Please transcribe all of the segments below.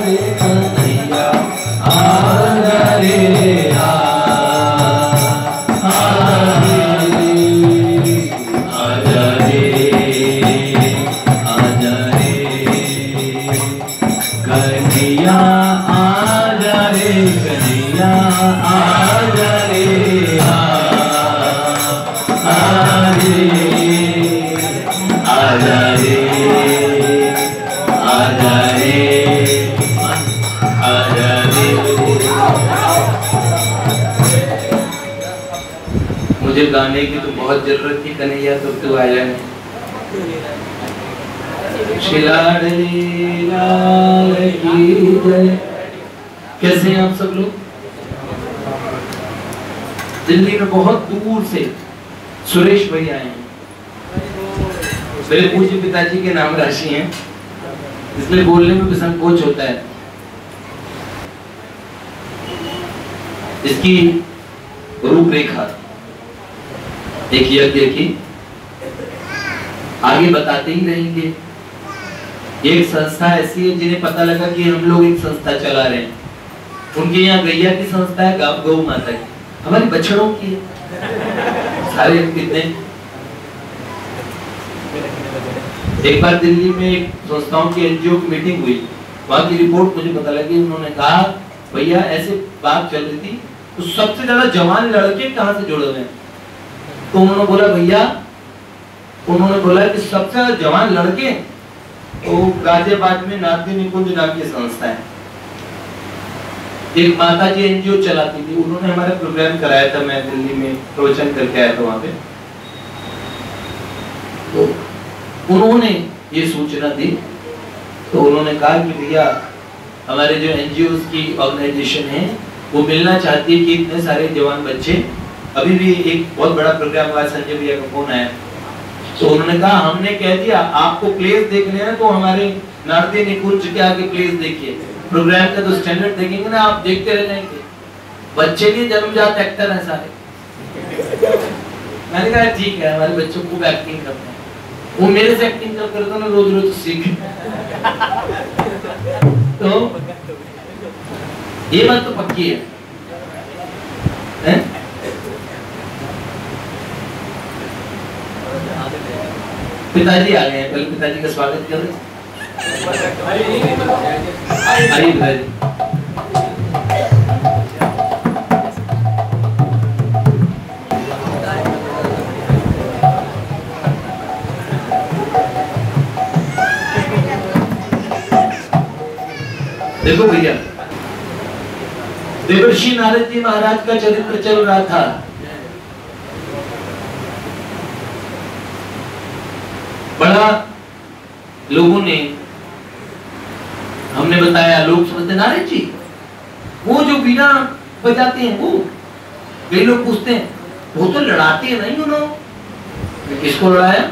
रे कन्हैया आजा रे कन्हैया आजा रे कन्हैया आजा रे आजा रे आजा रे आजा रे। मुझे गाने की तो बहुत जरूरत थी कन्हैया, तो तू आया नहीं। कैसे हैं आप सब लोग? दिल्ली में बहुत दूर से सुरेश भाई आए हैं। मेरे पूज्य पिताजी के नाम राशि हैं, इसलिए बोलने में भी संकोच होता है। इसकी रूपरेखा देखिए, अब देखिए, आगे बताते ही रहेंगे। एक संस्था ऐसी है जिन्हें पता लगा कि हम लोग एक संस्था चला रहे हैं। उनके यहाँ गैया की संस्था है, गौ माता की, हमारी बछड़ों की है। सारे कितने, एक बार दिल्ली में एक संस्थाओं की एनजीओ की मीटिंग हुई, वहां की रिपोर्ट मुझे पता लगी। उन्होंने कहा भैया ऐसे बात चल रही थी, तो सबसे ज्यादा जवान लड़के कहाँ से जुड़े हुए हैं? तो उन्होंने बोला भैया, उन्होंने बोला कि सबसे ज्यादा जवान लड़के तो गाजियाबाद में नारदी निकुंज नाम की संस्था है। एक माता जी एनजीओ चलाती थी, उन्होंने हमारा प्रोग्राम कराया था, मैं दिल्ली में प्रवचन करके आया था वहां पे। तो उन्होंने ये सूचना दी, तो उन्होंने कहा कि भैया हमारे जो एनजीओ की ऑर्गेनाइजेशन है वो मिलना चाहती है कि इतने सारे जवान बच्चे, अभी भी एक बहुत बड़ा प्रोग्राम हुआ, संजय भैया का फोन आया, तो उन्होंने कहा हमने कह दिया आपको प्लेस देखने हैं तो हमारे नारदी निकुंज के आगे प्लेस देखिए, प्रोग्राम का तो स्टैंडर्ड देखेंगे ना, आप देखते रह जाएंगे। बच्चे भी जन्मजात एक्टर हैं सारे। मैंने कहा ठीक है, हमारे बच्चों खूब एक्टिंग करते हैं, वो मेरे से एक्टिंग करते रहते ना, रोज रोज सीख। तो ये बात तो पक्की है, हैं? पिताजी आ गए हैं, पहले पिताजी का स्वागत कर रहे हैं। देखो भैया, देवर्षि नारद जी महाराज का चरित्र चल रहा था। बड़ा लोगों ने, हमने बताया, लोग समझते नारद जी वो जो बीना बजाते हैं, वो कई लोग पूछते हैं वो तो लड़ाते हैं नहीं उन्होंने, किसको लड़ाया?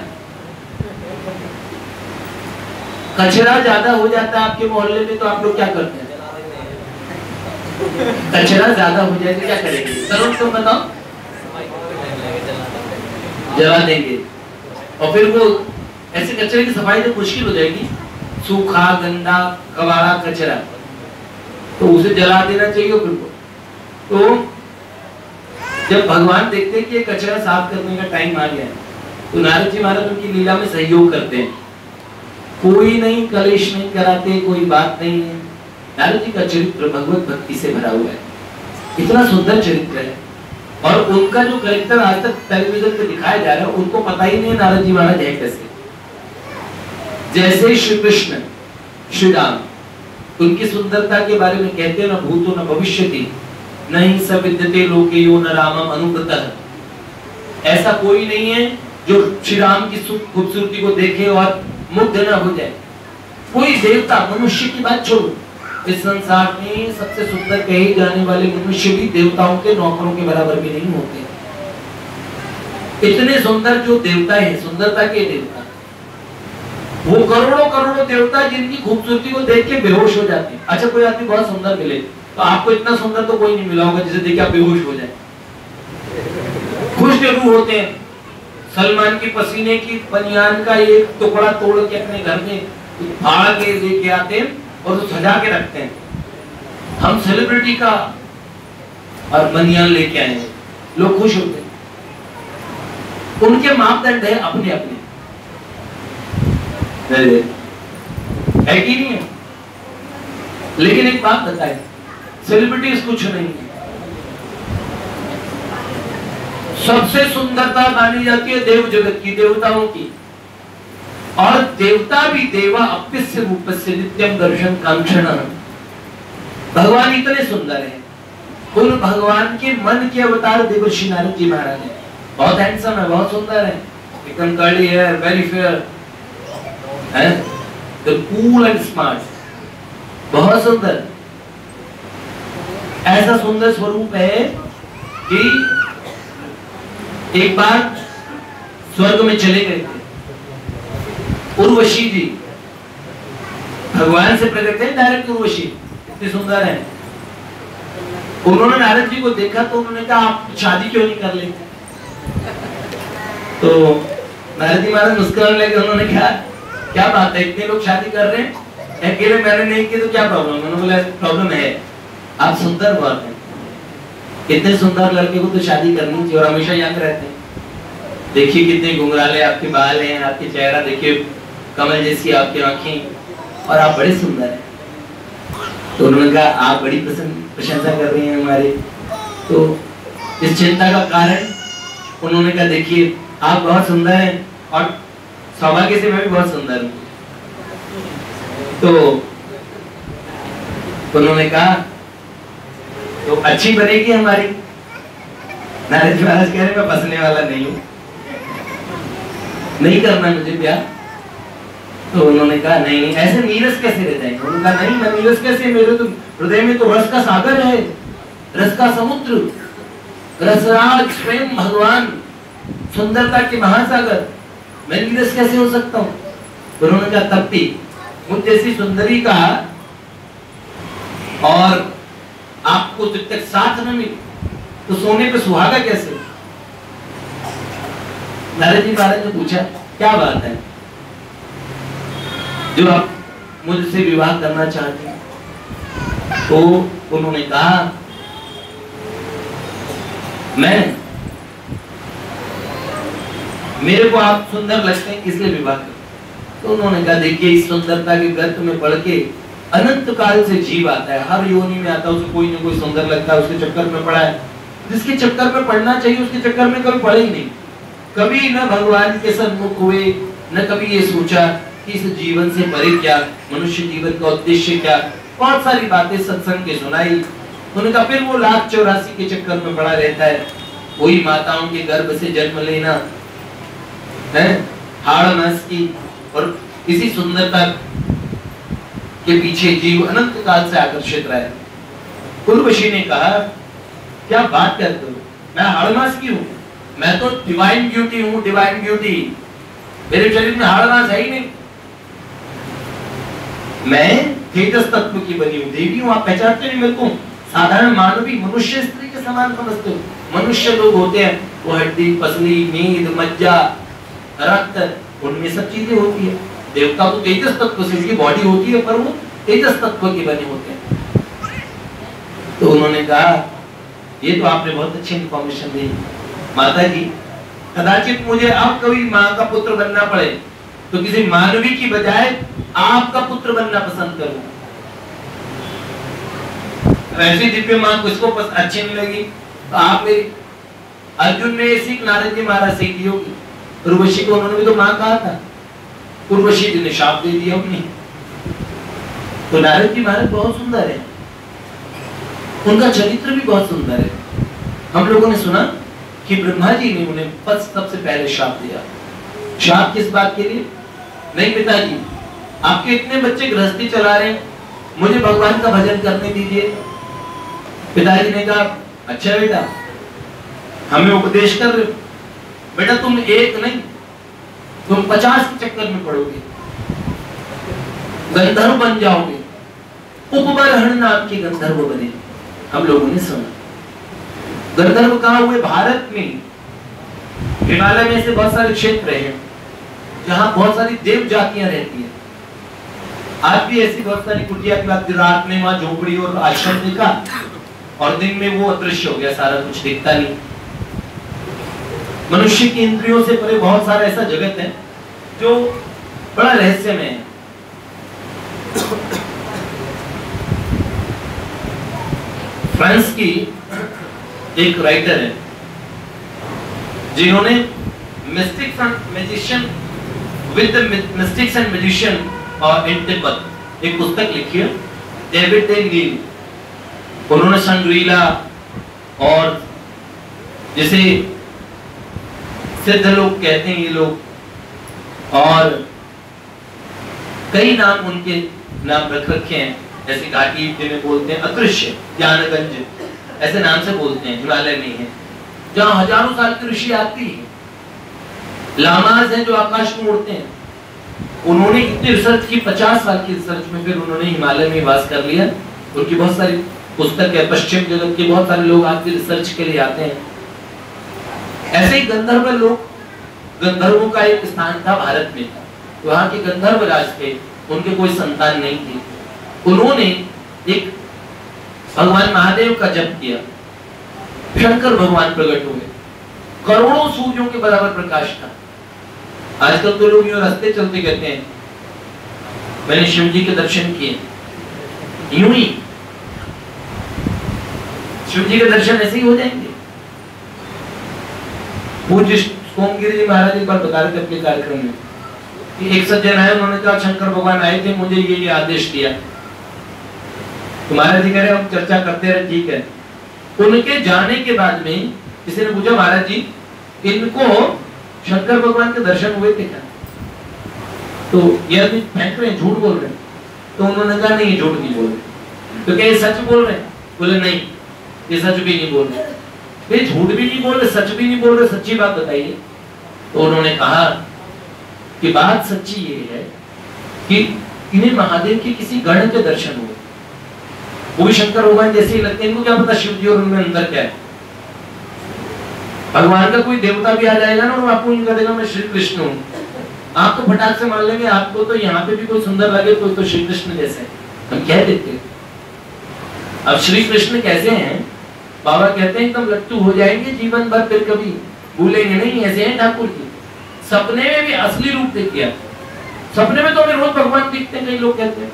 कचरा ज्यादा हो जाता है आपके मोहल्ले में तो आप लोग क्या करते हैं? कचरा ज्यादा हो जाए तो क्या करेंगे? करो तुम बताओ। जला देंगे, और फिर वो ऐसे कचरे की सफाई तो मुश्किल हो जाएगी, सूखा गंदा कबाड़ा कचरा, तो उसे जला देना चाहिए। फिर को तो जब भगवान देखते हैं कि ये कचरा साफ करने का टाइम आ गया है, तो नारद जी महाराज उनकी लीला में सहयोग करते हैं। कोई नहीं, कलेश नहीं कराते, कोई बात नहीं है। नारद जी का चरित्र भगवत भक्ति से भरा हुआ है, इतना सुंदर चरित्र है। और उनका जो कैरेक्टर आज तक टेलीविजन पे दिखाया जा रहा है, उनको पता ही नहीं नारद जी महाराज है कैसे। जैसे श्री कृष्ण, श्री राम, उनकी सुंदरता के बारे में कहते हैं न भूतो न भविष्यति, नहीं स विद्यते लोके यो न रामम अनुगतः। ऐसा कोई नहीं है जो श्री राम की खूबसूरती को देखे और मुग्ध न हो जाए। कोई देवता, मनुष्य की बात छोड़ो, इस संसार में सबसे सुंदर कहे जाने वाले मनुष्य भी देवताओं के नौकरों के बराबर भी नहीं होते। इतने सुंदर जो देवता है, सुंदरता के देवता, वो करोड़ों करोड़ों देवता जिनकी खूबसूरती को देख के बेहोश हो जाते हैं। अच्छा, कोई आदमी बहुत सुंदर मिले तो आपको इतना सुंदर तो कोई नहीं मिला होगा जिसे देख के आप बेहोश हो जाए। खुश जरूर होते हैं। सलमान की पसीने की बनियान का एक टुकड़ा तोड़ के अपने घर में फाड़ के लेके आते हैं और तो सजा के रखते हैं। हम सेलिब्रिटी का और बनियान लेके आए हैं, लोग खुश होते हैं। उनके मापदंड है अपने अपने, है कि नहीं है? लेकिन एक बात बताए, सेलिब्रिटीज कुछ नहीं है। सबसे सुंदरता मानी जाती है देव जगत की, देवताओं की। और देवता भी देवा अप्यस्य रूपस्य नित्यम दर्शन कांक्षण। भगवान इतने सुंदर हैं, उन भगवान के मन के अवतार देवर्षि नारद जी महाराज हैं। बहुत हैंडसम है, बहुत सुंदर है, एकदम कर्ली है, वेरी फेयर है, द कूल एंड स्मार्ट, बहुत सुंदर। ऐसा सुंदर स्वरूप है कि एक बार स्वर्ग में चले गए थे उर्वशी जी, भगवान से प्रकट है डायरेक्ट उर्वशी, इतनी सुंदर है। उन्होंने नारद जी को देखा तो उन्होंने कहा आप शादी क्यों नहीं कर लेते? तो नारद जी महाराज मुस्कुराने लगे। उन्होंने कहा क्या बात है, इतने लोग शादी कर रहे हैं, अकेले मैंने नहीं की तो क्या प्रॉब्लम? उन्होंने बोला प्रॉब्लम है, आप सुंदर बहुत हैं, इतने सुंदर लड़के को तो शादी करनी चाहिए और हमेशा यंग रहते हैं। देखिए कितने घुंघराले आपके बाल हैं, आपके चेहरा देखिए, कमल जैसी आपकी आंखें, और आप बड़े सुंदर हैं। तो उन्होंने कहा आप बड़ी प्रशंसा कर रही हैं हमारी, तो इस चिंता का कारण उन्होंने कहा देखिए आप बहुत सुंदर हैं और सौभाग्य से मैं भी बहुत सुंदर हूँ। तो उन्होंने कहा तो अच्छी बनेगी हमारी। नारद जी महाराज कह रहे मैं बसने वाला नहीं हूँ, नहीं करना मुझे ब्याह। तो उन्होंने कहा नहीं ऐसे नीरस कैसे रह जाएंगे? उन्होंने कहा नहीं मैं नीरस कैसे, मेरे तो हृदय में तो रस का सागर है, रस का समुद्र, रसराज स्वयं भगवान, सुंदरता के महासागर, मैं नीरस कैसे हो सकता हूँ? उन्होंने कहा तब भी मुझ जैसी सुंदरी का और आपको जब तक साथ न मिले तो सोने पे सुहागा कैसे? नारद जी महाराज ने पूछा क्या बात है जो आप मुझसे विवाह करना चाहते हैं? तो उन्होंने कहा मेरे को आप सुंदर लगते हैं इसलिए विवाह कर। तो उन्होंने कहा देखिए इस सुंदरता के गर्त में पड़ के अनंत काल से जीव आता है, हर योनि में आता है, उसे कोई न कोई सुंदर लगता है, उसके चक्कर में पड़ा है। जिसके चक्कर में पड़ना चाहिए उसके चक्कर में कभी पड़े ही नहीं, कभी न भगवान के सन्मुख हुए, न कभी ये सोचा कि इस जीवन से परे क्या, मनुष्य जीवन का उद्देश्य क्या। बहुत सारी बातें सत्संग के सुनाई। उन्होंने कहा फिर वो 1,84 के चक्कर में पड़ा रहता है, वही माताओं के गर्भ से जन्म लेना है, हाड़ मास की, और इसी सुंदरता के पीछे जीव अनंत काल से आकर्षित रहे। उर्वशी ने कहा क्या बात करते हो, मैं हाड़ मास की हूँ, मैं तो डिवाइन ब्यूटी हूँ, डिवाइन ब्यूटी, मेरे शरीर में हाड़ मास है ही नहीं, मैं तेजस तत्व की बनी हूँ, देवी हूँ। आप पहचानते नहीं मेरे को? साधारण मानवी मनुष्य स्त्री के समान समझते हो। मनुष्य लोग होते हैं वो हड्डी पसली नींद मज्जा रक्त उनमें सब चीजें होती है। देवता तो तेजस तत्व से उनकी बॉडी होती है पर वो तेजस तत्व के बने होते हैं। तो उन्होंने कहा ये तो आपने बहुत अच्छी इंफॉर्मेशन दी माता जी, कदाचित मुझे अब कभी माँ का पुत्र बनना पड़े तो किसी मानवी की बजाय आपका पुत्र बनना पसंद करूं। ऐसी दिव्य माँ किसको अच्छी नहीं लगी तो आप मेरी। अर्जुन ने सीख नारद जी महाराज से दी होगी, उर्वशी को उन्होंने भी तो माँ कहा था, उर्वशी जी ने शाप दे दिया उन्हें। तो नारद जी महाराज बहुत सुंदर है, उनका चरित्र भी बहुत सुंदर है। हम लोगों ने सुना कि ब्रह्मा जी ने उन्हें सबसे पहले शाप दिया। शाप किस बात के लिए? नहीं पिताजी आपके इतने बच्चे गृहस्थी चला रहे हैं, मुझे भगवान का भजन करने दीजिए। पिताजी ने कहा अच्छा बेटा हमें उपदेश कर रहे हो, बेटा तुम एक नहीं तुम 50 के चक्कर में पड़ोगे, गंधर्व बन जाओगे, उपबरहण नाम के गंधर्व बने। हम लोगों ने सुना गंधर्व कहाँ हुए? भारत में हिमालय में से बहुत सारे क्षेत्र हैं जहां बहुत सारी देव जातियां रहती हैं। आज भी ऐसी बहुत सारी कुटिया की बात, रात में वहां झोपड़ी और आश्रम देखा और दिन में वो अदृश्य हो गया, सारा कुछ दिखता नहीं। मनुष्य की इंद्रियों से परे बहुत सारा ऐसा जगत है जो बड़ा रहस्यमय है। फ्रांस की एक राइटर है जिन्होंने mystics and magician with the mystics and magician in Tibet एक पुस्तक लिखी है, डेविड डे नील। उन्होंने शंग्रीला और जिसे सिद्ध लोग कहते हैं ये लोग, और कई नाम उनके नाम रख रखे हैं, जैसे घाटी जिन्हें बोलते हैं अदृश्य, ज्ञानगंज ऐसे नाम से बोलते हैं, हिमालय में है जहाँ हजारों साल की ऋषि आती है। लामाज हैं जो आकाश में उड़ते हैं। उन्होंने इतनी रिसर्च की, 50 साल की रिसर्च में फिर उन्होंने हिमालय में वास कर लिया। उनकी बहुत सारी पुस्तक है, पश्चिम जगत के बहुत सारे लोग आपकी रिसर्च के लिए आते हैं। ऐसे ही गंधर्व लोग, गंधर्वों का एक स्थान था भारत में, वहां के गंधर्व राज थे, उनके कोई संतान नहीं थी। उन्होंने एक भगवान महादेव का जप किया, शंकर भगवान प्रकट हुए, करोड़ों सूर्यों के बराबर प्रकाश था। आजकल तो लोग यूं रास्ते चलते कहते हैं मैंने शिव जी के दर्शन किए, यूं ही शिव जी के दर्शन ऐसे ही हो जाएंगे। पूज्य सोमगिरी जी महाराज एक बार बता रहे थे अपने कार्यक्रम में कि एक सज्जन आए, उन्होंने कहा शंकर भगवान आए थे, मुझे ये आदेश दिया। तो महाराज जी कह रहे हम चर्चा करते रहे, ठीक है। उनके जाने के बाद में किसी ने पूछा महाराज जी इनको शंकर भगवान के दर्शन हुए थे क्या? तो ये आदमी फेंक रहे हैं, झूठ बोल रहे हैं। तो उन्होंने कहा नहीं, झूठ नहीं बोल रहे। तो क्या ये सच बोल रहे हैं? बोले नहीं, ये सच भी नहीं बोल रहे। ये झूठ भी नहीं बोल रहे, सच भी नहीं बोल रहे, सच्ची बात बताइए। तो उन्होंने कहा कि बात सच्ची ये है कि इन्हें महादेव के किसी गण के दर्शन हुए, वो भी शंकर भगवान जैसे ही लगते हैं। इनको क्या पता शिव जी और उनमें अंदर क्या है। भगवान का कोई देवता भी आ जाएगा ना और आपको कह देगा मैं श्री कृष्ण हूँ, आप तो फटाक से मान लेंगे। आपको तो यहाँ पे भी कोई सुंदर लगे तो श्री कृष्ण जैसे हम कह देते। अब श्री कृष्ण कैसे हैं? बाबा कहते हैं एकदम लट्टू हो जाएंगे जीवन भर, फिर कभी भूलेंगे नहीं। ऐसे हैं ठाकुर जी, सपने में भी असली रूप देख गया। सपने में तो हमें रोज भगवान दिखते हैं। कई लोग कहते हैं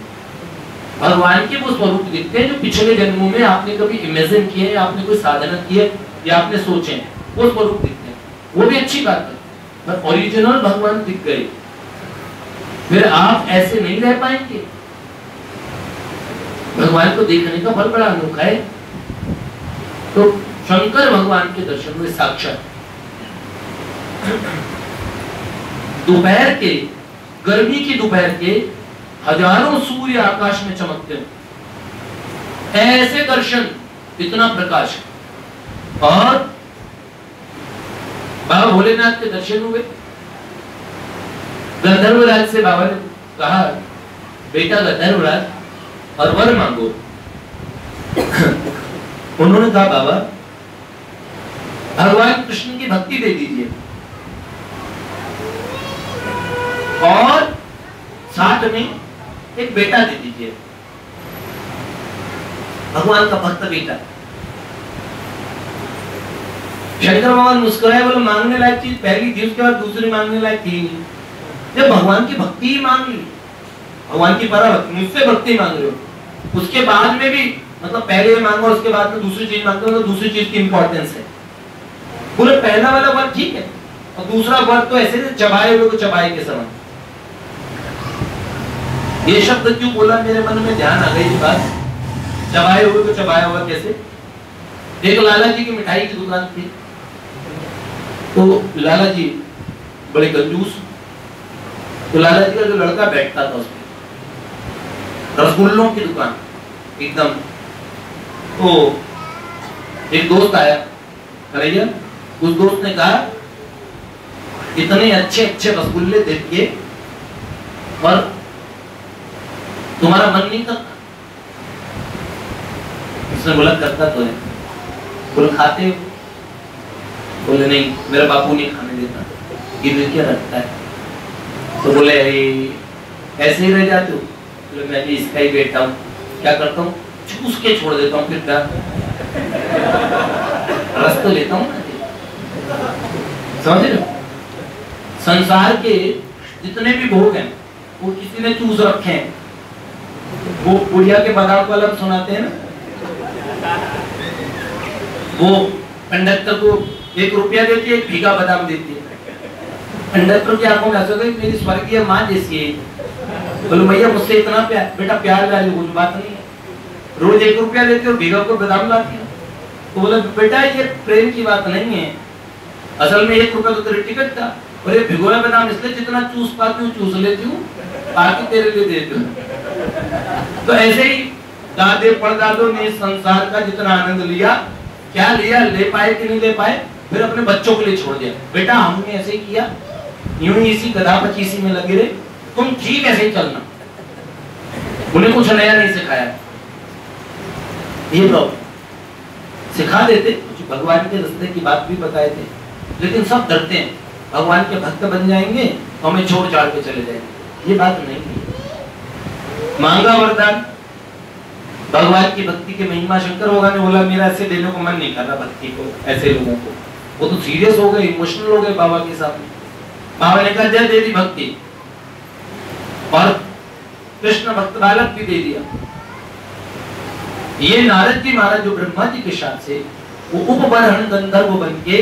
भगवान के वो स्वरूप दिखते हैं जो पिछले जन्मों में आपने कभी इमेजिन किए, आपने कोई साधना की है या आपने सोचे, वो स्वरूप दिखते हैं। वो भी अच्छी बात है, पर ओरिजिनल भगवान दिख गए फिर आप ऐसे नहीं रह पाएंगे। भगवान को देखने का फल बड़ा अनोखा है। तो शंकर भगवान के दर्शन हुए साक्षात। दोपहर के, गर्मी की दोपहर के हजारों सूर्य आकाश में चमकते हैं, ऐसे दर्शन, इतना प्रकाश। और बाबा भोलेनाथ के दर्शन हुए। गंधर्वराज से बाबा ने कहा बेटा गंधर्वराज और वर मांगो। उन्होंने कहा बाबा भगवान कृष्ण की भक्ति दे दीजिए और साथ में एक बेटा दे दीजिए, भगवान का भक्त बेटा। शंकर भगवान मुस्कुराए, बोले मांगने लायक चीज पहली थी, उसके बाद दूसरी मांगने लायक थी नहीं। जब भगवान की भक्ति ही मांग ली, भगवान की पराभक्ति, मुझसे भक्ति मांग रहे हो, उसके बाद में भी मतलब पहले मांगो उसके बाद में दूसरी चीज मांगते हो तो दूसरी चीज की इंपॉर्टेंस है। बोले पहला वाला वर्ड ठीक है और दूसरा वर्ड तो ऐसे चबाए हुए को चबाए के समान। ये शब्द क्यों बोला मेरे मन में ध्यान आ गई बात, चबाए हुए को चबाया हुआ कैसे। एक लाला जी की मिठाई की दुकान थी, तो लाला जी बड़े कंजूस, तो लाला जी का जो लड़का बैठता था उसमें, रसगुल्लों की दुकान एकदम। तो एक दोस्त आया भैया, उस दोस्त ने कहा इतने अच्छे अच्छे रसगुल्ले देखिए और तुम्हारा मन नहीं करता? उसने बोला करता तो है। बोले खाते हो? बोले नहीं, मेरा बापू नहीं खाने देता, गिरवी क्या रखता है। तो बोले ऐसे ही रह जाते हो? बोले मैं भी इसका ही बेटा हूँ। क्या करता हूँ, चूस के छोड़ देता हूँ, फिर क्या रस तो लेता हूँ ना। समझ रहे हो, संसार के जितने भी भोग हैं वो किसी ने चूस रखे हैं। वो बुढ़िया के बादाम वाला सुनाते हैं ना, वो कंडक्टर को 1 रुपया देती है, 1 भीगा बादाम देती है। कंडक्टर की आंखों में आंसू गए, मेरी स्वर्गीय माँ जैसी है। बोलो भैया मुझसे इतना प्यार, बेटा प्यार वाली कोई बात नहीं है, रोज 1 रुपया देते हो, भीगा को बादाम लाती हो। तो बोला बेटा ये प्रेम की बात नहीं है, असल में 1 रुपया तो तेरी टिकट था, और ये भिगोया बादाम इसलिए जितना चूस पाती हूँ चूस लेती हूँ, बाकी तेरे लिए देती हूँ। तो ऐसे ही दादे परदादों ने संसार का जितना आनंद लिया, क्या लिया, ले पाए कि नहीं ले पाए, फिर अपने बच्चों के लिए छोड़ दिया। बेटा हमने ऐसे ही किया, यूं ही इसी गधा पचीसी में लगे रहे, तुम ठीक ऐसे ही चलना। उन्हें कुछ नया नहीं सिखाया। ये प्रॉब्लम, सिखा देते, कुछ भगवान के रास्ते की बात भी बताए थे, लेकिन सब डरते हैं भगवान के भक्त बन जाएंगे तो हमें छोड़ छाड़ के चले जाएंगे। ये बात नहीं है। मांगा वरदान, भगवान की भक्ति के महिमा, शंकर भगवान ने बोला मेरा ऐसे देने को मन नहीं कर रहा भक्ति को ऐसे लोगों को। वो तो सीरियस हो गए, इमोशनल हो गए बाबा के सामने। बाबा ने कहा जय दे दी भक्ति, और कृष्ण भक्त बालक भी दे दिया। ये नारद जी महाराज जो ब्रह्मा जी के साथ से वो उपबरहन गंधर्व बन के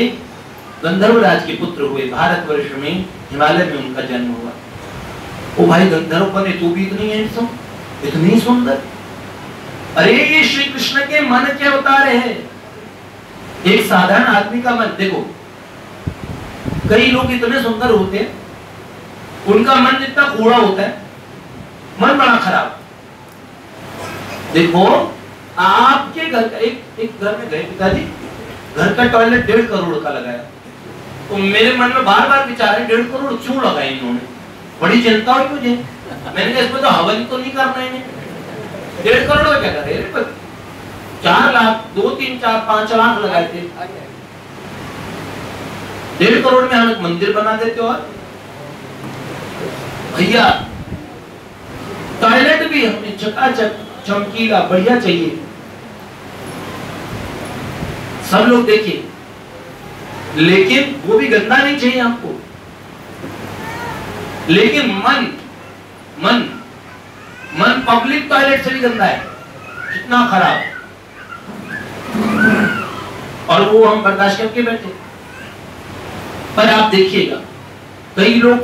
गंधर्व राज के पुत्र हुए। भारतवर्ष में हिमालय में उनका जन्म हुआ। ओ भाई गंधर्व बने, तू भी इतनी हैंडसम, इतनी सुंदर। अरे ये श्री कृष्ण के मन के अवतार है। एक साधारण आदमी का मन देखो, कई लोग इतने सुंदर होते हैं, उनका मन जितना कूड़ा होता है, मन बड़ा खराब। देखो आपके घर का एक घर में गए पिताजी, घर का टॉयलेट 1.5 करोड़ का लगाया। तो मेरे मन में बार बार विचार है 1.5 करोड़ क्यों लगाए इन्होंने, बड़ी चिंता हुई मुझे। मैंने कहा इसमें तो हवन तो नहीं करना है, 1.5 करोड़ का क्या करे, 4 लाख 2 3 4 5 लाख लगाए थे। 1.5 करोड़ में हम एक मंदिर बना देते। और भैया टॉयलेट भी हमें चकाचक चमकीला बढ़िया चाहिए। सब लोग देखिए, लेकिन वो भी गंदा नहीं चाहिए आपको। लेकिन मन मन मन पब्लिक टॉयलेट से भी गंदा है, कितना खराब। और वो हम बर्दाश्त करके बैठे। पर आप देखिएगा, कई लोग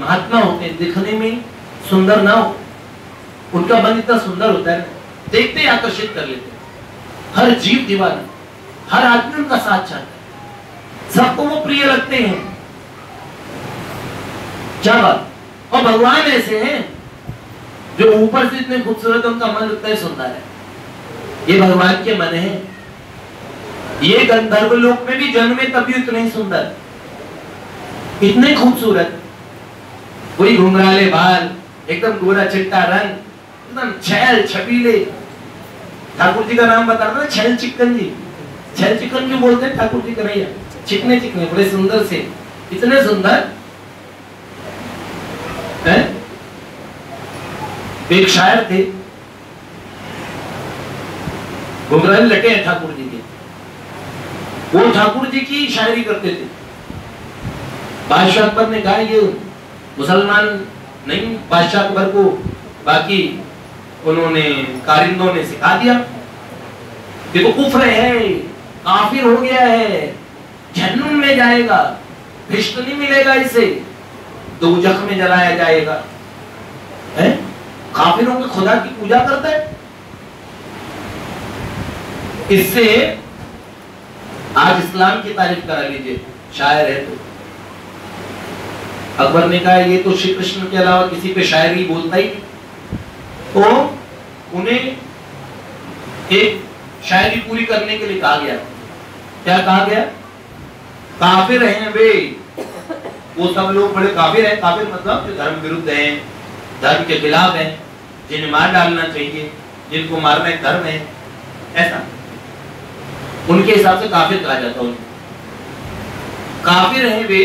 महात्मा होते हैं, दिखने में सुंदर ना हो, उनका मन इतना सुंदर होता है, देखते ही आकर्षित कर लेते हैं। हर जीव दीवाना, हर आदमी उनका साथ चाहता है, सबको वो प्रिय लगते हैं। क्या बात। और भगवान ऐसे हैं जो ऊपर से इतने खूबसूरत, उनका मन उतना ही सुंदर है। ये भगवान के मन है। ये गंधर्व लोक में भी जन्मे तभी इतने ही सुंदर, इतने खूबसूरत, वही घुंघराले बाल, एकदम गोरा चिट्टा रंग, एकदम छैल छबीले। ठाकुर जी का नाम बता रहा था, छैल चिकन जी। छैल चिकन क्यों बोलते हैं ठाकुर जी कन्हैया, चिकने चिकने बड़े सुंदर से, इतने सुंदर है। एक शायर थे, घुंघराले लटे हैं ठाकुर जी के, वो ठाकुर जी की शायरी करते थे। बादशाह अकबर ने कहा ये मुसलमान नहीं, बादशाह अकबर को बाकी उन्होंने कारिंदों ने सिखा दिया, देखो कुफ्र है, काफिर हो गया है, जहन्नुम में जाएगा, भिष्ट नहीं मिलेगा इसे, दोजख में जलाया जाएगा। है काफिरों के खुदा की पूजा करता है। इससे आज इस्लाम की तारीफ करा लीजिए, शायर है तो। अकबर ने कहा ये तो श्री कृष्ण के अलावा किसी पे शायरी बोलता ही नहीं। तो उन्हें एक शायरी पूरी करने के लिए कहा गया। क्या कहा गया? काफिर हैं वे, वो सब लोग बड़े काफिर हैं। काफिर मतलब जो धर्म विरुद्ध हैं, धर्म के खिलाफ हैं, जिन्हें मार डालना चाहिए, जिनको मारना एक धर्म है, ऐसा उनके हिसाब से काफिर कहा जाता है। काफिर हैं वे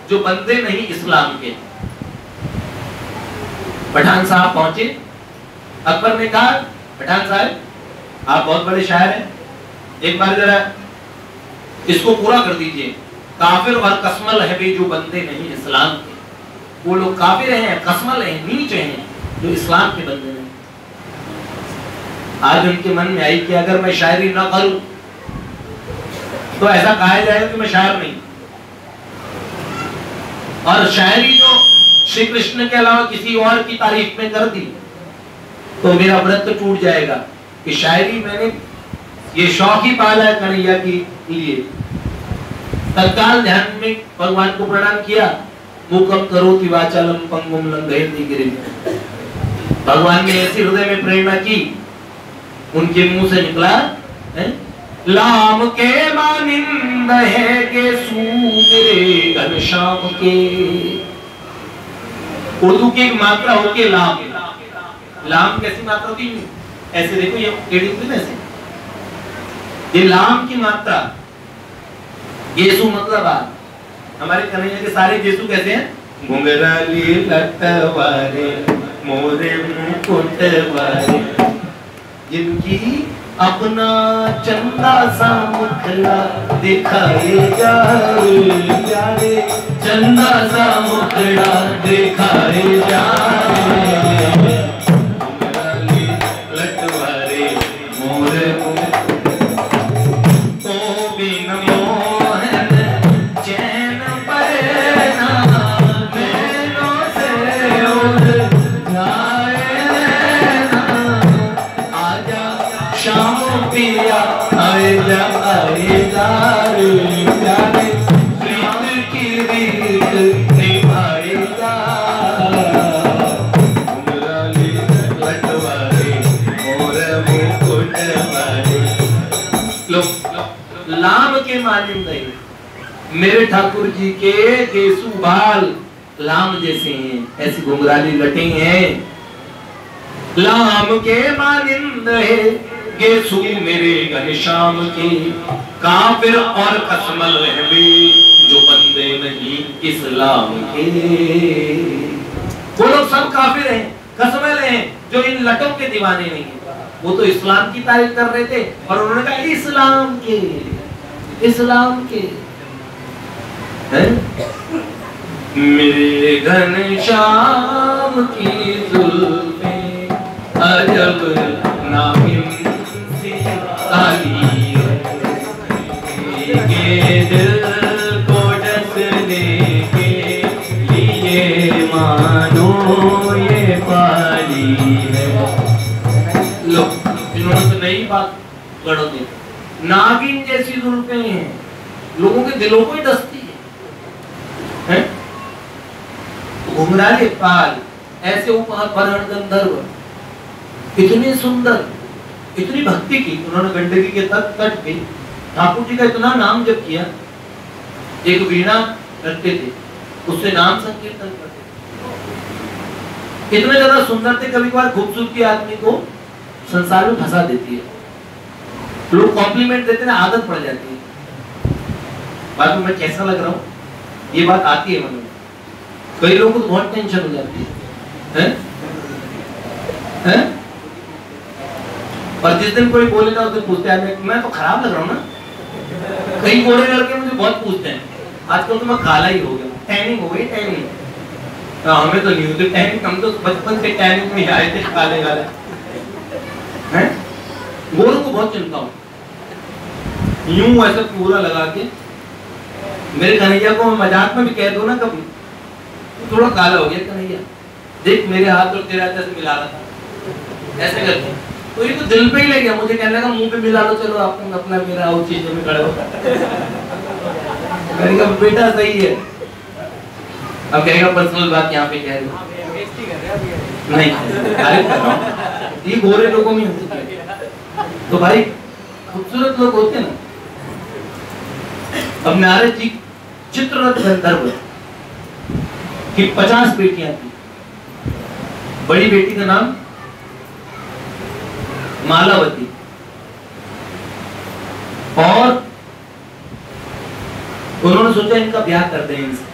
जो बंदे नहीं इस्लाम के। पठान साहब पहुंचे, अकबर ने कहा पठान साहब आप बहुत बड़े शायर हैं, एक बार जरा इसको पूरा कर दीजिए। काफिर और कसमल है भी जो बंदे नहीं इस्लाम के, वो लोग काफिर हैं, कसमल हैं, नीच हैं जो इस्लाम के बंदे नहीं। आज उनके मन में आई कि अगर मैं शायरी ना करूं तो ऐसा कहा जाएगा कि मैं शायर नहीं, और शायरी तो श्री कृष्ण के अलावा किसी और की तारीफ में कर दी तो मेरा व्रत तो टूट जाएगा कि शायरी मैंने ये शौक ही पाला है कन्हैया के लिए। तत्काल ध्यान में भगवान को प्रणाम किया। मूकम करोति वाचालम पंगुम लंघयति गिरिम। भगवान ने ऐसी हृदय में प्रेरणा की, उनके मुंह से निकला लाम के मानिंद है के सू मेरे घनश्याम के। उर्दू की एक मात्रा होती है लाम। लाम कैसी मात्रा होती है? ऐसे देखो, ये टेढ़ी होती है ऐसे, ये लाम की मात्रा। येसु मतलब हमारे कन्हैया के सारे येसु कैसे हैं? घुंघराली लटवारे मोरे मुकुट वाले, जिनकी अपना चंदा सा मुखड़ा दिखाए जाए, चंदा सा मुखड़ा दिखाए जाए। लटवारे मोरे तो बिन मोहन चैन परेना नैनों से उड़ जाए ना। आजा शाम पिया आए जा रे प्यारे, प्रीत की रीत निभाएगा। घुंघराली लटवारे मोरे मुकुट वाले। लाम के मालिम नहीं, मेरे ठाकुर जी के केसु बाल लाम जैसे हैं, ऐसी घुंघराली लटे हैं। लाम के मानिंद है केसु मेरे घनश्याम के, काफिर और कसमल है भी जो बंदे नहीं इस्लाम के। वो लोग सब काफिर हैं, कसमल हैं, जो इन लटों के दीवाने नहीं है। वो तो इस्लाम की तारीफ कर रहे थे और उन्होंने कहा इस्लाम के, इस्लाम के हैं? मेरे घनश्याम की जुल्फें अजब नागिन सी काली के दिल को डसने के लिए मानो ये पाली है। लो, इन्होंने तो नई बात गढ़ दी। नागिन जैसी जुल्फें हैं, लोगों के दिलों को ही डसती है। घुंघराले पाल, ऐसे उपहरण गंधर्व, इतनी सुंदर, इतनी भक्ति की उन्होंने गंडकी के तट पे ठाकुर जी का इतना नाम जप किया। एक वीणा रखते थे, उससे नाम संकीर्तन करते थे। इतने ज्यादा सुंदर थे, कभी कभार खूबसूरती आदमी को संसार में फंसा देती है। लोग कॉम्प्लीमेंट देते हैं, आदत पड़ जाती है। बाद में मैं कैसा लग रहा हूँ, ये बात आती है मन में। कई लोगों को तो बहुत टेंशन हो जाती है, हैं? और जिस दिन कोई बोलेगा उस दिन पूछते हैं मैं तो खराब लग रहा हूँ ना। कई गोरे लड़के मुझे बहुत पूछते हैं, आजकल तो मैं काला ही हो गया, टैनिंग हो गई, टैनिंग। हमें तो नहीं होती टैनिंग, हम तो बचपन से टैनिंग में आए थे, काले काले हैं। गोरों को बहुत चिंता हूँ, यूं ऐसा पूरा लगा के। मेरे कन्हैया को मैं मजाक में भी कह दूं ना कभी, तो थोड़ा काला हो गया कन्हैया, देख मेरे हाथ और तेरा जैसे मिला रहा था, ऐसे करके। तो ये तो दिल पे ही लग गया, मुझे कहने लगा मुंह पे मिला लो, चलो आपको अपना मेरा और चीजों में खड़े हो। मैंने कहा बेटा सही है। अब कहेगा पर्सनल बात यहाँ पे कह रहे हो, नहीं तारीफ कर रहा हूँ। ये गोरे लोगों में होती है, तो भाई खूबसूरत लोग होते हैं ना। अब नारद जी चित्ररथ गंधर्व की 50 बेटियां थी। बड़ी बेटी का नाम मालावती, और उन्होंने सोचा इनका ब्याह कर दें इनसे।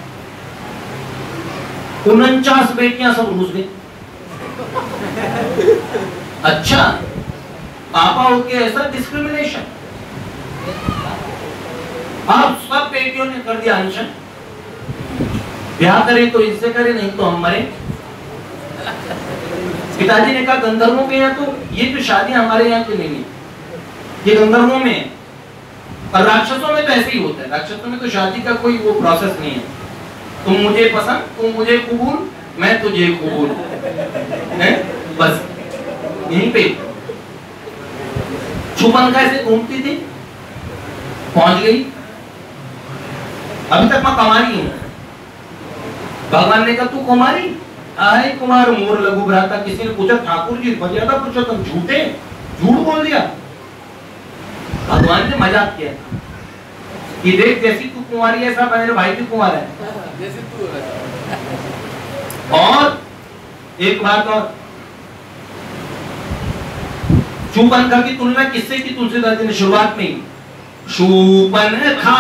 49 बेटियां सब घुस गई। अच्छा, पापा होके ऐसा डिस्क्रिमिनेशन। अब सब बेटियों ने कर दिया अनशन, ब्याह करें तो इससे करें, नहीं तो हम मरे। पिताजी ने कहा गंधर्वों के यहाँ तो ये जो शादी हमारे यहाँ की नहीं है, ये गंधर्वों में है, और राक्षसों में तो ऐसे ही होता है। राक्षसों में तो शादी का कोई वो प्रोसेस नहीं है, तुम मुझे पसंद, तुम मुझे कबूल, मैं तुझे कबूल, है बस यहीं पे। छुपनखा ऐसे घूमती थी, पहुंच गई, अभी तक मैं कुमारी हूं। भगवान ने कहा तू कुमारी? आए कुमार मोर लघु भ्राता। किसी ने पूछा ठाकुर जी मर्यादा पुरुषोत्तम झूठे, झूठ बोल दिया। भगवान ने मजाक किया कि देख जैसी तू कुंवारी है, ऐसा मेरे भाई भी कुंवार है, जैसे तू है। और एक बात और, शूर्पणखा की तुलना किससे की तुलसीदास जी ने शुरुआत में ही? शूर्पणखा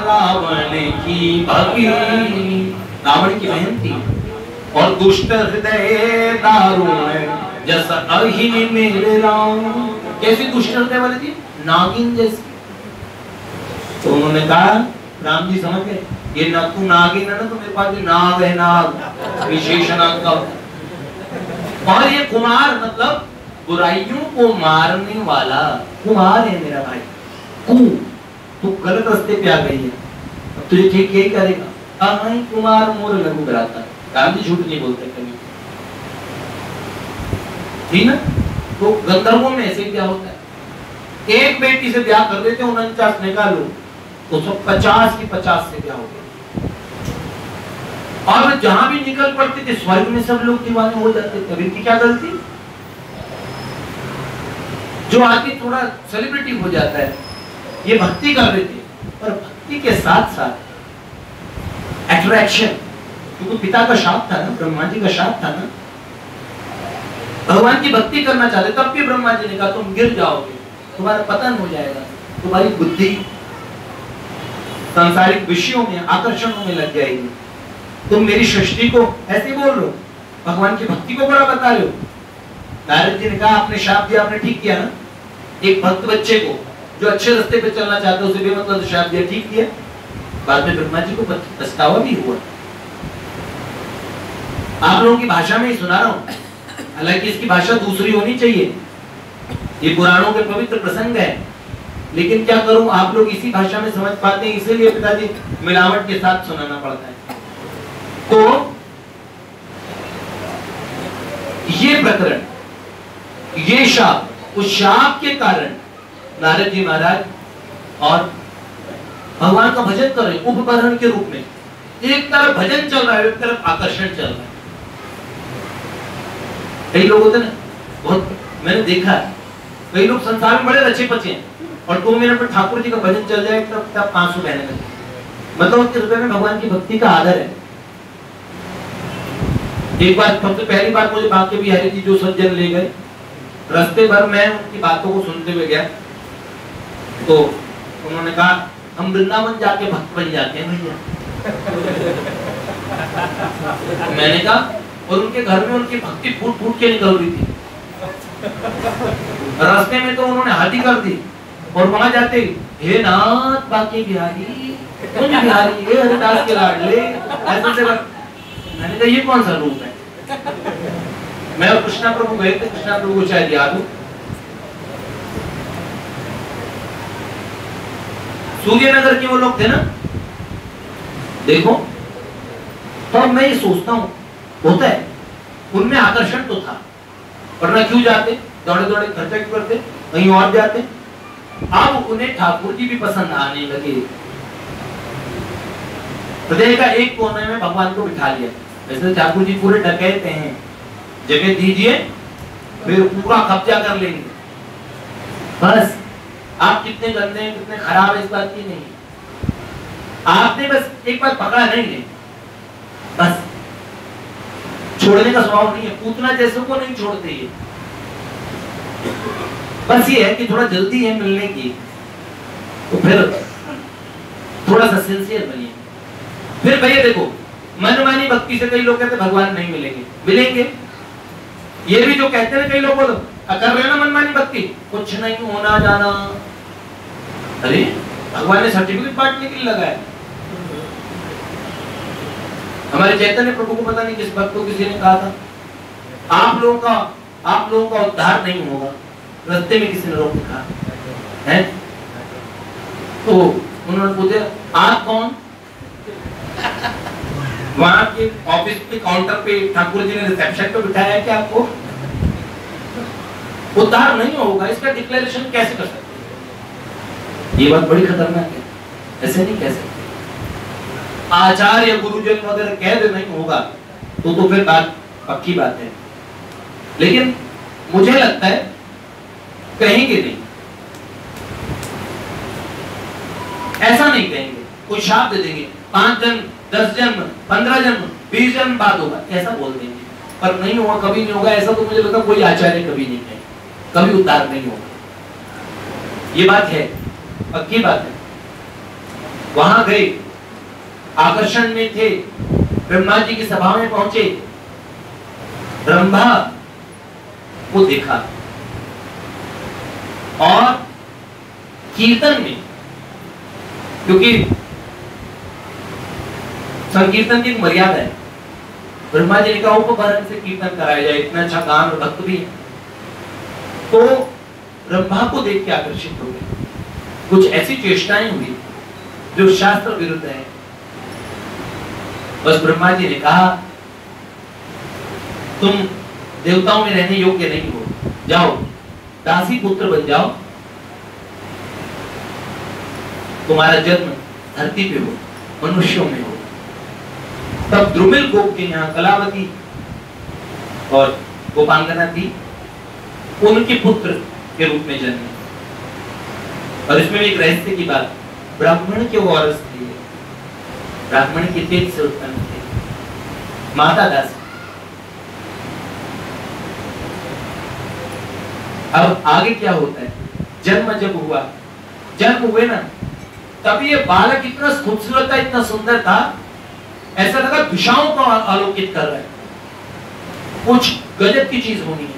रावण की भगिनी, रावण की बहन थी, और दुष्ट हृदय दारुण जैसा अहिन मेरे राम। कैसी दुष्ट हृदय वाली थी? नागिन जैसी। तो उन्होंने कहा राम जी समझ गए, ये ना तू नागिन है ना, तो मेरे पास भी नाग है, नाग विशेषण का। और ये कुमार मतलब बुराइयों को मारने वाला कुमार है मेरा भाई। तू गलत रास्ते पे आ गई है, अब तुझे ठीक यही करेगा। अहि कुमार मोर लघु भ्राता। राम जी झूठ नहीं बोलते कभी, ठीक ना? तो गंधर्वों में ऐसे क्या होता है, एक बेटी से ब्याह कर देते, 49 निकालो तो सब 50 की 50 से ब्याह हो गए। और जहां भी निकल पड़ते थे स्वर्ग में सब लोग दीवाने हो जाते। कभी की क्या गलती? जो आदमी थोड़ा सेलिब्रिटी हो जाता है, ये भक्ति कर रहे थे, पर भक्ति के साथ साथ अट्रैक्शन, क्योंकि पिता का शाप था ना, ब्रह्मा जी का शाप था ना, भगवान की भक्ति करना चाहते, तब भी ब्रह्मा जी ने कहा तुम गिर जाओगे, तुम्हारा पतन हो जाएगा, तुम्हारी बुद्धि सांसारिक विषयों में, आकर्षणों में लग जाएगी, तुम मेरी सृष्टि को ऐसे बोल रहे हो, भगवान की भक्ति को बड़ा बता रहे हो। नारद जी ने कहा आपने शाप दिया, आपने ठीक किया ना। एक भक्त बच्चे को जो अच्छे रास्ते पे चलना चाहता है उसे बेमतलब शाप दिया, ठीक किया। बाद में ब्रह्मा जी को पछतावा भी हुआ। आप लोगों की भाषा में ही सुना रहा हूं, हालांकि इसकी भाषा दूसरी होनी चाहिए, ये पुराणों के पवित्र प्रसंग है, लेकिन क्या करूं, आप लोग इसी भाषा में समझ पाते हैं, इसीलिए पिताजी मिलावट के साथ सुनाना पड़ता है। तो ये प्रकरण, ये शाप, उस शाप के कारण नारद जी महाराज और भगवान का भजन कर रहे, उपकरण के रूप में। एक तरफ भजन चल रहा है, एक तरफ आकर्षण चल रहा है। कई लोग होते ना, बहुत मैंने देखा है, कई लोग संसार में बड़े अच्छे बच्चे हैं, और 2 मिनट में ठाकुर जी का भजन चल जाए तब 500 बहने लगे, मतलब उसके हृदय में भगवान की भक्ति का आदर है। एक बार सबसे पहली बार मुझे बांके बिहारी जी जो सज्जन ले गए, रास्ते भर मैं उनकी बातों को सुनते हुए गया, तो उन्होंने कहा हम वृंदावन जाके भक्त बन जाते हैं भैया। मैंने कहा, और उनके घर में उनकी भक्ति फूट फूट के निकल रही थी। रास्ते में तो उन्होंने हाथी कर दी, और वहां जाते हे नाथ बांके बिहारी, कुंज बिहारी, हे हरिदास के लाडले, ऐसे से। मैंने कहा ये कौन सा रूप है? मैं और कृष्णा प्रभु गए थे, कृष्णा प्रभु को शायद याद हो, सूर्यनगर के वो लोग थे ना, देखो। तो मैं ये सोचता हूँ, होता है उनमें आकर्षण तो था, वरना क्यों जाते, दौड़े दौड़े खर्चा क्यों करते, कहीं और जाते। अब उन्हें ठाकुर जी भी पसंद आने लगे, हृदय का एक कोने में भगवान को बिठा लिया। वैसे ठाकुर जी पूरे डकैते हैं, जगह दीजिए फिर पूरा कब्जा कर लेंगे, बस आप कितने गंदे हैं, कितने खराब है, इस बात की नहीं, आपने बस एक बार पकड़ा नहीं है, बस छोड़ने का स्वभाव नहीं है, पूतना जैसे को नहीं छोड़ते ये। बस ये है कि थोड़ा जल्दी है मिलने की, तो फिर थोड़ा सा सिंसियर बनिए। फिर भैया देखो, मनमानी भक्ति से कई लोग कहते भगवान नहीं मिलेंगे, मिलेंगे, ये भी जो कहते हैं कई लोग बोलो कर रहे ना मनमानी भक्ति, कुछ नहीं होना जाना। अरे भगवान ने सर्टिफिकेट बांटने के लिए लगाया। हमारे चैतन्य प्रभु को पता नहीं किस भक्त को किसी ने कहा था आप लोगों का उद्धार नहीं होगा, रास्ते में किसी ने रोक लिखा है। तो उन्होंने पूछा आप कौन? वहां के ऑफिस के काउंटर पे ठाकुर जी ने रिसेप्शन पे बिठाया है कि आपको उद्धार नहीं होगा, इसका डिक्लेरेशन कैसे कर सकते? ये बात बड़ी खतरनाक है, ऐसे नहीं कह सकते। आचार्य गुरुजन वगैरह कह दे नहीं होगा तो फिर बात पक्की बात है, लेकिन मुझे लगता है कहेंगे नहीं, ऐसा नहीं कहेंगे। कोई शाप दे देंगे 5 जन्म 10 जन्म 15 जन्म 20 जन्म बाद होगा, ऐसा बोल देंगे, पर नहीं होगा, कभी नहीं होगा। ऐसा तो मुझे लगता कोई आचार्य कभी नहीं कहे, कभी उद्धार नहीं होगा। ये बात है, पक्की बात है। वहां गए, आकर्षण में थे, ब्रह्मा जी की सभा में पहुंचे, ब्रह्मा को देखा और कीर्तन में, क्योंकि संकीर्तन की एक मर्यादा है, ब्रह्मा जी ने कहा उपभरण से कीर्तन कराया जाए, इतना अच्छा गान और भक्त भी है। तो ब्रह्मा को देख के आकर्षित हो गए, कुछ ऐसी चेष्टाएं हुई जो शास्त्र विरुद्ध है। बस ब्रह्मा जी ने कहा तुम देवताओं में रहने योग्य नहीं हो, जाओ दासी पुत्र बन जाओ, तुम्हारा जन्म धरती पे हो, मनुष्यों में हो। तब द्रुमिल गोप के यहाँ कलावती और गोपांगना थी, उनके पुत्र के रूप में जन्मे। और इसमें एक रहस्य की बात, ब्राह्मण के वारस थे, ब्राह्मण के तेज से उत्पन्न थे, माता दासी। अब आगे क्या होता है, जन्म जब हुआ, जन्म हुए ना, तब ये बालक इतना खूबसूरत था, इतना सुंदर था, ऐसा लगा दिशाओं को आलोकित कर रहा है, कुछ गजब की चीज होनी है।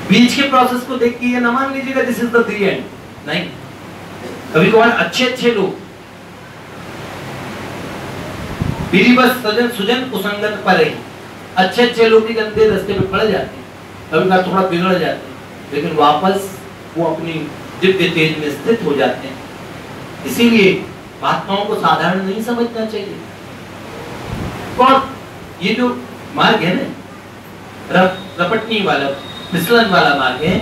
बीच के प्रोसेस को देख के ये ना मान लीजिएगा दिस इज द एंड, नहीं। कभी कभार अच्छे लोग बस सजन सुजन कुसंगत पर ही, अच्छे लोग भी गंदे रास्ते पे पड़ जाते हैं, कभी कभार थोड़ा बिगड़ जाते हैं, लेकिन वापस वो अपनी दिव्य तेज में स्थित हो जाते हैं। इसीलिए महात्माओं को साधारण नहीं समझना चाहिए। और ये जो मार्ग है ना, रपटनी वाला, फिसलन वाला मार्ग है,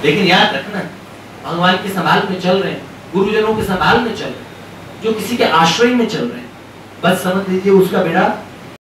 लेकिन याद रखना भगवान के संभाल में चल रहे हैं, गुरुजनों के संभाल में चल रहे हैं, जो किसी के आश्रय में चल रहे हैं, बस समझ लीजिए उसका बेड़ा